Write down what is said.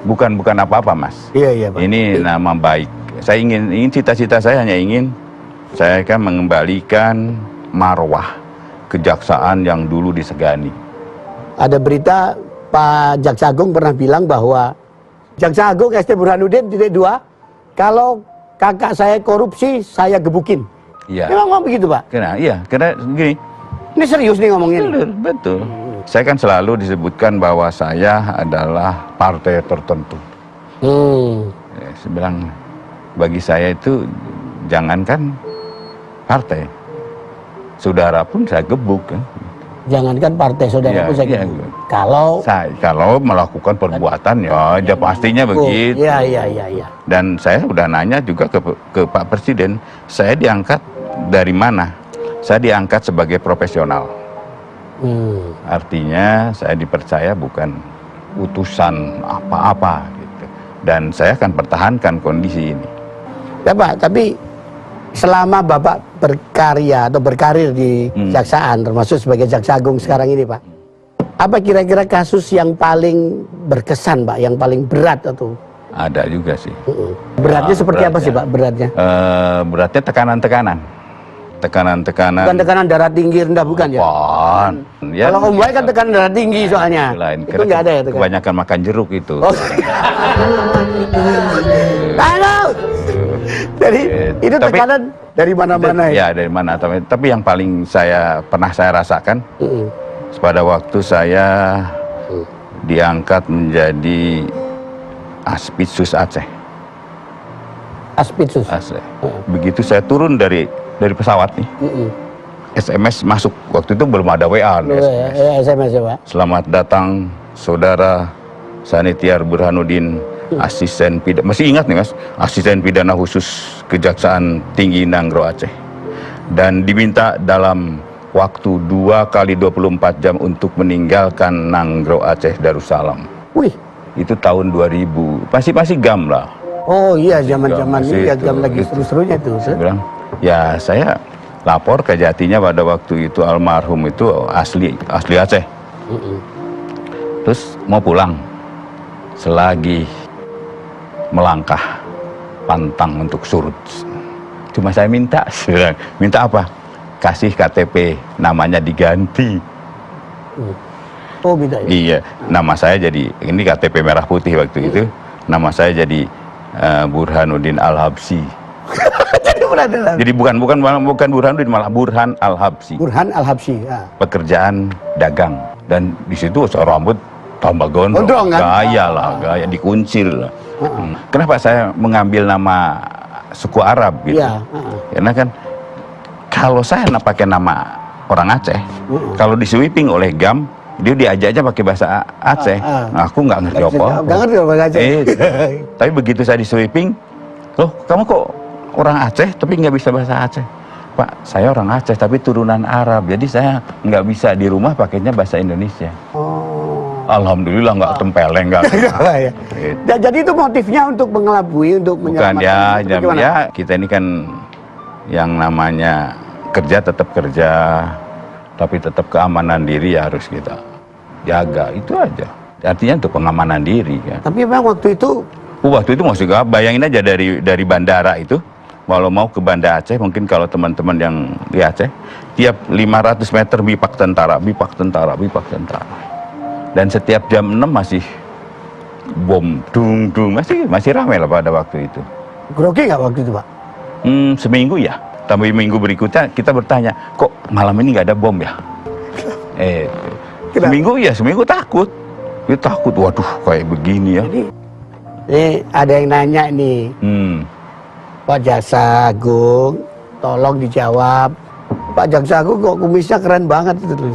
bukan apa-apa, Mas. Iya, Pak. Ini nama baik. Saya ingin cita-cita saya hanya ingin saya akan mengembalikan marwah kejaksaan yang dulu disegani. Ada berita Pak Jaksa Agung pernah bilang bahwa Jaksa Agung ST Burhanuddin titik 2, kalau kakak saya korupsi, saya gebukin. Iya. Memang ngomong begitu, Pak? Karena gini. Ini serius nih ngomongnya. Betul. Saya kan selalu disebutkan bahwa saya adalah partai tertentu. Saya bilang, bagi saya itu jangankan partai, saudara pun saya gebuk kan. Jangankan partai saudara pun saya gebuk. Kalau melakukan perbuatan ya pastinya begitu. Iya. Dan saya sudah nanya juga ke Pak Presiden, saya diangkat dari mana? Saya diangkat sebagai profesional. Artinya saya dipercaya bukan utusan apa-apa gitu. Dan saya akan pertahankan kondisi ini. Ya Pak, tapi selama Bapak berkarya atau berkarir di Kejaksaan, termasuk sebagai Jaksa Agung sekarang ini, Pak, apa kira-kira kasus yang paling berkesan, Pak, yang paling berat atau? Ada juga sih. Beratnya seperti apa sih, Pak? Beratnya? Beratnya tekanan-tekanan. Bukan tekanan darah tinggi rendah, bukan ya? Ya, kalau Om Wai kan tekanan darah tinggi soalnya. Itu nggak ada ya tekanan. Kebanyakan makan jeruk itu. Jadi itu tekanan dari mana-mana ya? Ya dari mana. Tapi yang paling pernah saya rasakan pada waktu saya diangkat menjadi Aspitsus Aceh. Aspitsus Aceh. Begitu saya turun dari pesawat nih, SMS masuk. Waktu itu belum ada WA. SMS ya, Pak. Selamat datang saudara Sanitiar Burhanuddin, asisten pidana, masih ingat nih Mas, asisten pidana khusus Kejaksaan Tinggi Nanggro Aceh, dan diminta dalam waktu 2 kali 24 jam untuk meninggalkan Nanggro Aceh Darussalam. Wih, itu tahun 2000, masih GAM lah. Oh iya, zaman-zaman ini ya, GAM lagi seru-serunya tuh. Saya bilang, ya saya lapor ke Jatinya pada waktu itu, almarhum itu asli Aceh. Terus mau pulang, selagi melangkah pantang untuk surut, cuma saya minta apa? Kasih KTP, namanya diganti. Oh beda ya? Iya, nama saya jadi, ini KTP merah putih waktu itu, nama saya jadi Burhanuddin Al-Habsyi. Jadi bukan Burhanuddin, malah Burhan Al-Habsyi. Burhan Al-Habsyi. Ya. Pekerjaan dagang, dan di situ rambut tambah gondrong, kan? Gaya dikuncir lah. Kenapa saya mengambil nama suku Arab gitu? Ya. Karena kan kalau saya pakai nama orang Aceh, kalau di sweeping oleh GAM, dia diajak aja pakai bahasa Aceh. Nah, aku nggak ngerti apa-apa. Nggak ngerti bahasa Aceh. Tapi begitu saya di sweeping, loh kamu kok orang Aceh tapi nggak bisa bahasa Aceh? Pak, saya orang Aceh tapi turunan Arab, jadi saya nggak bisa di rumah pakainya bahasa Indonesia. Alhamdulillah nggak tempeleng, nggak. Ya, jadi itu motifnya untuk mengelabui, untuk menyelamatkan. Bukan ya, kita ini kan yang namanya kerja tetap kerja, tapi tetap keamanan diri ya harus kita jaga, itu aja. Artinya untuk pengamanan diri kan. Tapi memang waktu itu masih gak, bayangin aja dari bandara itu, kalau mau ke Banda Aceh, mungkin kalau teman-teman yang di Aceh, tiap 500 meter bipak tentara. Dan setiap jam 6 masih bom, dung, masih ramai lah pada waktu itu. Grogi nggak waktu itu, Pak? Seminggu ya. Tapi minggu berikutnya kita bertanya, kok malam ini nggak ada bom ya? Seminggu takut. Dia takut, waduh kayak begini ya. Ini ada yang nanya nih, Pak Jaksa Agung, tolong dijawab. Pak Jaksa Agung kok kumisnya keren banget itu.